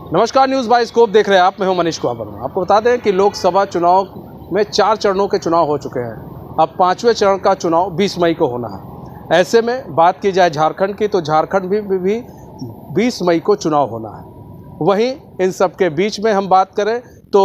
नमस्कार, news bye scope देख रहे हैं आप। मैं हूं मनीष कुमार वर्मा। आपको बता दें कि लोकसभा चुनाव में 4 चरणों के चुनाव हो चुके हैं। अब 5वें चरण का चुनाव 20 मई को होना है। ऐसे में बात की जाए झारखंड की, तो झारखंड भी 20 मई को चुनाव होना है। वहीं इन सब के बीच में हम बात करें तो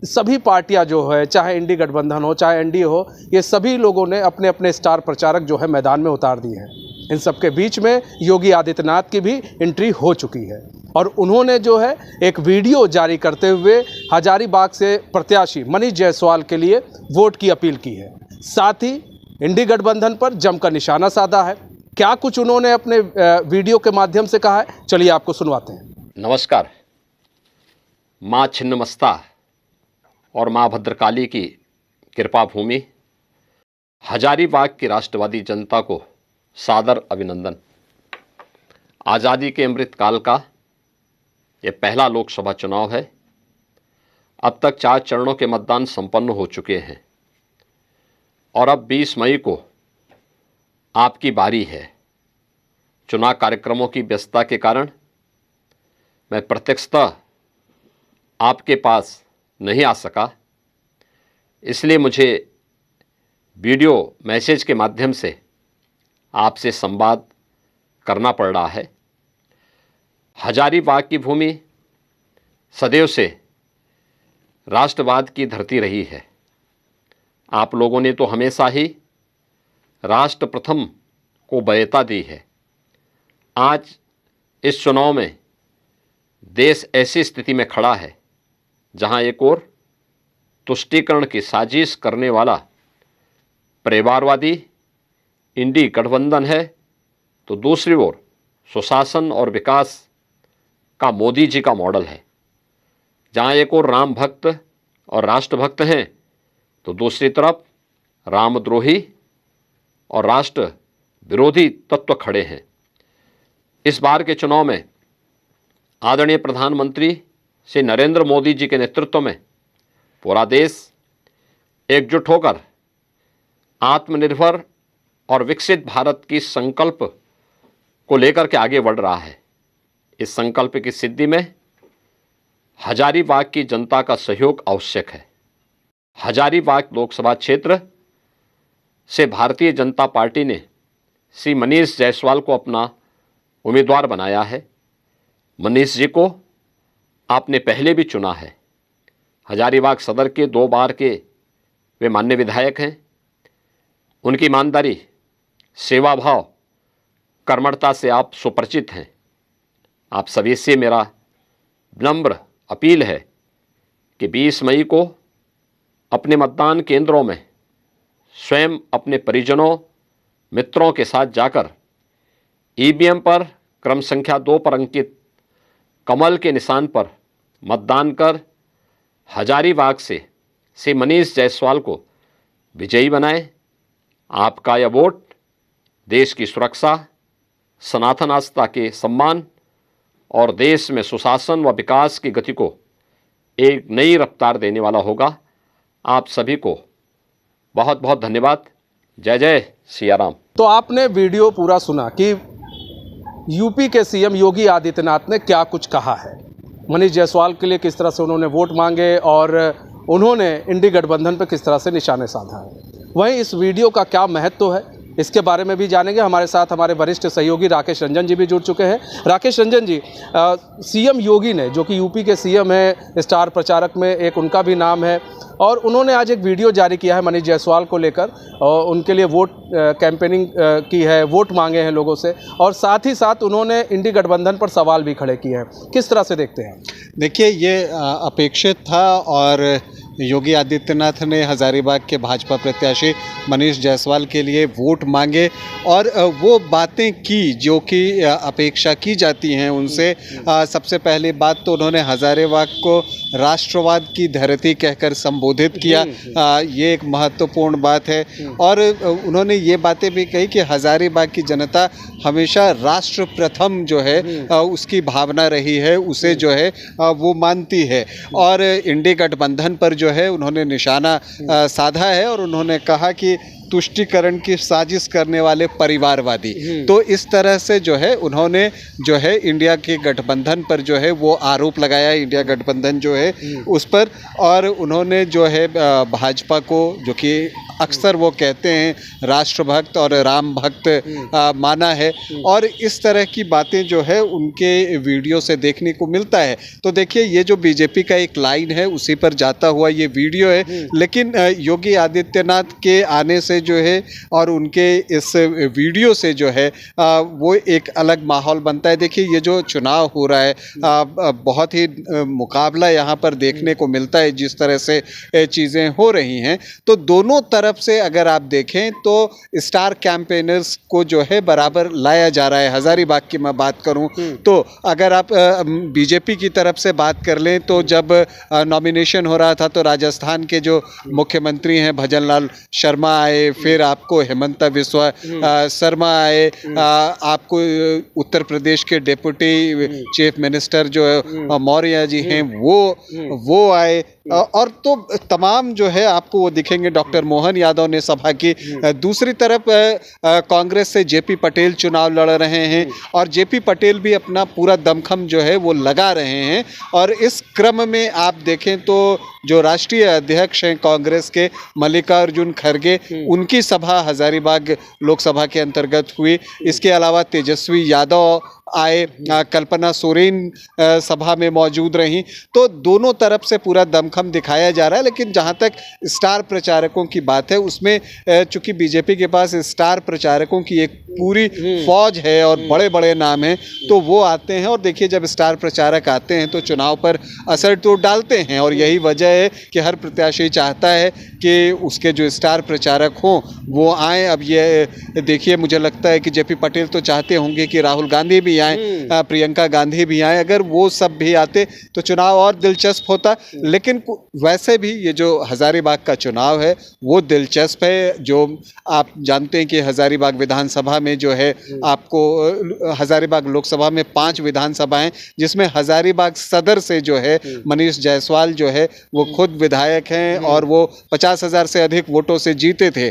सभी पार्टियां जो है, चाहे इंडी गठबंधन हो चाहे एनडीए हो, ये सभी लोगों ने अपने अपने स्टार प्रचारक जो है मैदान में उतार दिए हैं। इन सब के बीच में योगी आदित्यनाथ की भी एंट्री हो चुकी है और उन्होंने जो है एक वीडियो जारी करते हुए हजारीबाग से प्रत्याशी मनीष जायसवाल के लिए वोट की अपील की है। साथ ही इंडी गठबंधन पर जमकर निशाना साधा है। क्या कुछ उन्होंने अपने वीडियो के माध्यम से कहा है, चलिए आपको सुनवाते हैं। नमस्कार। माँ छिन्नमस्ता और माँ भद्रकाली की कृपा भूमि हजारीबाग की राष्ट्रवादी जनता को सादर अभिनंदन। आज़ादी के अमृत काल का ये पहला लोकसभा चुनाव है। अब तक 4 चरणों के मतदान संपन्न हो चुके हैं और अब 20 मई को आपकी बारी है। चुनाव कार्यक्रमों की व्यस्तता के कारण मैं प्रत्यक्षतः आपके पास नहीं आ सका, इसलिए मुझे वीडियो मैसेज के माध्यम से आपसे संवाद करना पड़ रहा है। हजारीबाग की भूमि सदैव से राष्ट्रवाद की धरती रही है। आप लोगों ने तो हमेशा ही राष्ट्र प्रथम को वरीयता दी है। आज इस चुनाव में देश ऐसी स्थिति में खड़ा है जहां एक ओर तुष्टीकरण की साजिश करने वाला परिवारवादी इंडी गठबंधन है, तो दूसरी ओर सुशासन और विकास का मोदी जी का मॉडल है। जहां एक ओर राम भक्त और राष्ट्रभक्त हैं, तो दूसरी तरफ रामद्रोही और राष्ट्र विरोधी तत्व खड़े हैं। इस बार के चुनाव में आदरणीय प्रधानमंत्री श्री नरेंद्र मोदी जी के नेतृत्व में पूरा देश एकजुट होकर आत्मनिर्भर और विकसित भारत की संकल्प को लेकर के आगे बढ़ रहा है। इस संकल्प की सिद्धि में हजारीबाग की जनता का सहयोग आवश्यक है। हजारीबाग लोकसभा क्षेत्र से भारतीय जनता पार्टी ने श्री मनीष जायसवाल को अपना उम्मीदवार बनाया है। मनीष जी को आपने पहले भी चुना है। हजारीबाग सदर के 2 बार के वे माननीय विधायक हैं। उनकी ईमानदारी, सेवा भाव, कर्मठता से आप सुपरिचित हैं। आप सभी से मेरा विनम्र अपील है कि 20 मई को अपने मतदान केंद्रों में स्वयं अपने परिजनों, मित्रों के साथ जाकर ईवीएम पर क्रम संख्या 2 पर अंकित कमल के निशान पर मतदान कर हजारीबाग से श्री मनीष जायसवाल को विजयी बनाएं। आपका यह वोट देश की सुरक्षा, सनातन आस्था के सम्मान और देश में सुशासन व विकास की गति को एक नई रफ्तार देने वाला होगा। आप सभी को बहुत बहुत धन्यवाद। जय जय सिया राम। तो आपने वीडियो पूरा सुना कि यूपी के सीएम योगी आदित्यनाथ ने क्या कुछ कहा है। मनीष जायसवाल के लिए किस तरह से उन्होंने वोट मांगे और उन्होंने इंडी गठबंधन पर किस तरह से निशाने साधा है। वहीं इस वीडियो का क्या महत्व है, इसके बारे में भी जानेंगे। हमारे साथ हमारे वरिष्ठ सहयोगी राकेश रंजन जी भी जुड़ चुके हैं। राकेश रंजन जी, सीएम योगी ने, जो कि यूपी के सीएम है, स्टार प्रचारक में एक उनका भी नाम है, और उन्होंने आज एक वीडियो जारी किया है मनीष जायसवाल को लेकर और उनके लिए वोट कैंपेनिंग की है, वोट मांगे हैं लोगों से, और साथ ही साथ उन्होंने इंडी गठबंधन पर सवाल भी खड़े किए हैं। किस तरह से देखते हैं? देखिए, ये अपेक्षित था और योगी आदित्यनाथ ने हजारीबाग के भाजपा प्रत्याशी मनीष जायसवाल के लिए वोट मांगे और वो बातें की जो कि अपेक्षा की जाती हैं उनसे। सबसे पहली बात तो उन्होंने हजारीबाग को राष्ट्रवाद की धरती कहकर संबोधित किया। ये एक महत्वपूर्ण बात है और उन्होंने ये बातें भी कही कि हजारीबाग की जनता हमेशा राष्ट्र प्रथम जो है उसकी भावना रही है, उसे जो है वो मानती है। और इंडी गठबंधन पर जो है उन्होंने निशाना साधा है और उन्होंने कहा कि तुष्टीकरण की साजिश करने वाले परिवारवादी। तो इस तरह से जो है उन्होंने जो है इंडिया के गठबंधन पर जो है वो आरोप लगाया, इंडिया गठबंधन जो है उस पर, और उन्होंने जो है भाजपा को, जो कि अक्सर वो कहते हैं राष्ट्रभक्त और राम भक्त माना है, और इस तरह की बातें जो है उनके वीडियो से देखने को मिलता है। तो देखिए ये जो बीजेपी का एक लाइन है उसी पर जाता हुआ ये वीडियो है, लेकिन योगी आदित्यनाथ के आने से जो है और उनके इस वीडियो से जो है वो एक अलग माहौल बनता है। देखिए ये जो चुनाव हो रहा है बहुत ही मुकाबला यहाँ पर देखने को मिलता है, जिस तरह से चीज़ें हो रही हैं। तो दोनों तरफ से अगर आप देखें तो स्टार कैंपेनर्स को जो है बराबर लाया जा रहा है। हजारीबाग की मैं बात करूं तो अगर आप बीजेपी की तरफ से बात कर लें तो जब नॉमिनेशन हो रहा था तो राजस्थान के जो मुख्यमंत्री हैं भजनलाल शर्मा आए, फिर आपको हेमंता बिस्वा शर्मा आए, आपको उत्तर प्रदेश के डिप्टी चीफ मिनिस्टर जो मौर्य जी हैं वो आए, और तो तमाम जो है आपको वो दिखेंगे। डॉक्टर मोहन यादव ने सभा की। दूसरी तरफ कांग्रेस से जेपी पटेल चुनाव लड़ रहे हैं और जेपी पटेल भी अपना पूरा दमखम जो है वो लगा रहे हैं। और इस क्रम में आप देखें तो जो राष्ट्रीय अध्यक्ष हैं कांग्रेस के मल्लिकार्जुन खड़गे, उनकी सभा हजारीबाग लोकसभा के अंतर्गत हुई। इसके अलावा तेजस्वी यादव आए, कल्पना सोरेन सभा में मौजूद रहीं। तो दोनों तरफ से पूरा दमखम दिखाया जा रहा है। लेकिन जहां तक स्टार प्रचारकों की बात है उसमें चूंकि बीजेपी के पास स्टार प्रचारकों की एक पूरी फौज है और बड़े बड़े नाम हैं, तो वो आते हैं। और देखिए जब स्टार प्रचारक आते हैं तो चुनाव पर असर तो डालते हैं, और यही वजह है कि हर प्रत्याशी चाहता है कि उसके जो स्टार प्रचारक हों वो आएँ। अब ये देखिए मुझे लगता है कि जेपी पटेल तो चाहते होंगे कि राहुल गांधी भी आए, प्रियंका गांधी भी आए। अगर वो सब भी आते तो चुनाव और दिलचस्प होता। लेकिन वैसे भी ये जो हजारीबाग का चुनाव है वो दिलचस्प है। जो आप जानते हैं कि हजारीबाग विधानसभा में जो है आपको हजारीबाग लोकसभा में 5 विधानसभाएं, जिसमें हजारीबाग सदर से जो है मनीष जायसवाल जो है वो खुद विधायक हैं और वो 50,000 से अधिक वोटों से जीते थे।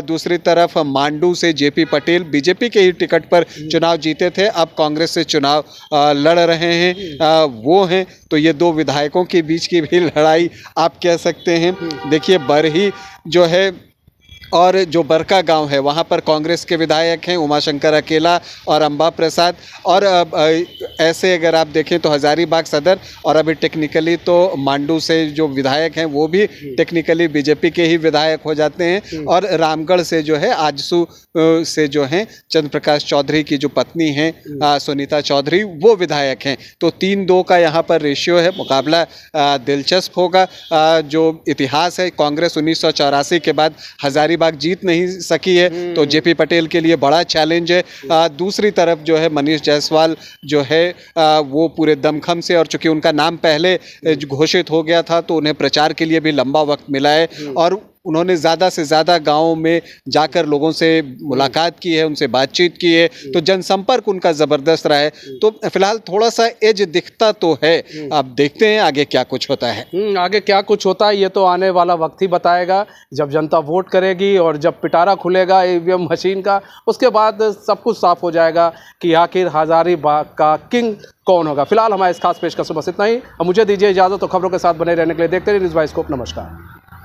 दूसरी तरफ मांडू से जेपी पटेल बीजेपी के ही टिकट पर चुनाव जीते थे, अब कांग्रेस से चुनाव लड़ रहे हैं, वो हैं। तो ये 2 विधायकों के बीच की भी लड़ाई आप कह सकते हैं। देखिए बरही जो है और जो बरका गांव है वहां पर कांग्रेस के विधायक हैं उमाशंकर अकेला और अंबा प्रसाद। और ऐसे अगर आप देखें तो हजारीबाग सदर और अभी टेक्निकली तो मांडू से जो विधायक हैं वो भी टेक्निकली बीजेपी के ही विधायक हो जाते हैं। और रामगढ़ से जो है आजसू से जो हैं चंद्र प्रकाश चौधरी की जो पत्नी हैं सुनीता चौधरी, वो विधायक हैं। तो 3-2 का यहाँ पर रेशियो है। मुकाबला दिलचस्प होगा। जो इतिहास है, कांग्रेस 1984 के बाद हजारीबाग जीत नहीं सकी है, तो जेपी पटेल के लिए बड़ा चैलेंज है। दूसरी तरफ जो है मनीष जायसवाल जो है वो पूरे दमखम से, और चूंकि उनका नाम पहले घोषित हो गया था तो उन्हें प्रचार के लिए भी लंबा वक्त मिला है, और उन्होंने ज़्यादा से ज़्यादा गाँव में जाकर लोगों से मुलाकात की है, उनसे बातचीत की है, तो जनसंपर्क उनका ज़बरदस्त रहा है। तो फिलहाल थोड़ा सा एज दिखता तो है। अब देखते हैं आगे क्या कुछ होता है। आगे क्या कुछ होता है ये तो आने वाला वक्त ही बताएगा, जब जनता वोट करेगी और जब पिटारा खुलेगा ईवीएम मशीन का, उसके बाद सब कुछ साफ हो जाएगा कि आखिर हजारीबाग का किंग कौन होगा। फिलहाल हमारे इस खास पेशकश में बस इतना ही। अब मुझे दीजिए इजाज़त। तो खबरों के साथ बने रहने के लिए देखते रहिए न्यूज़ बाइस्कोप। नमस्कार।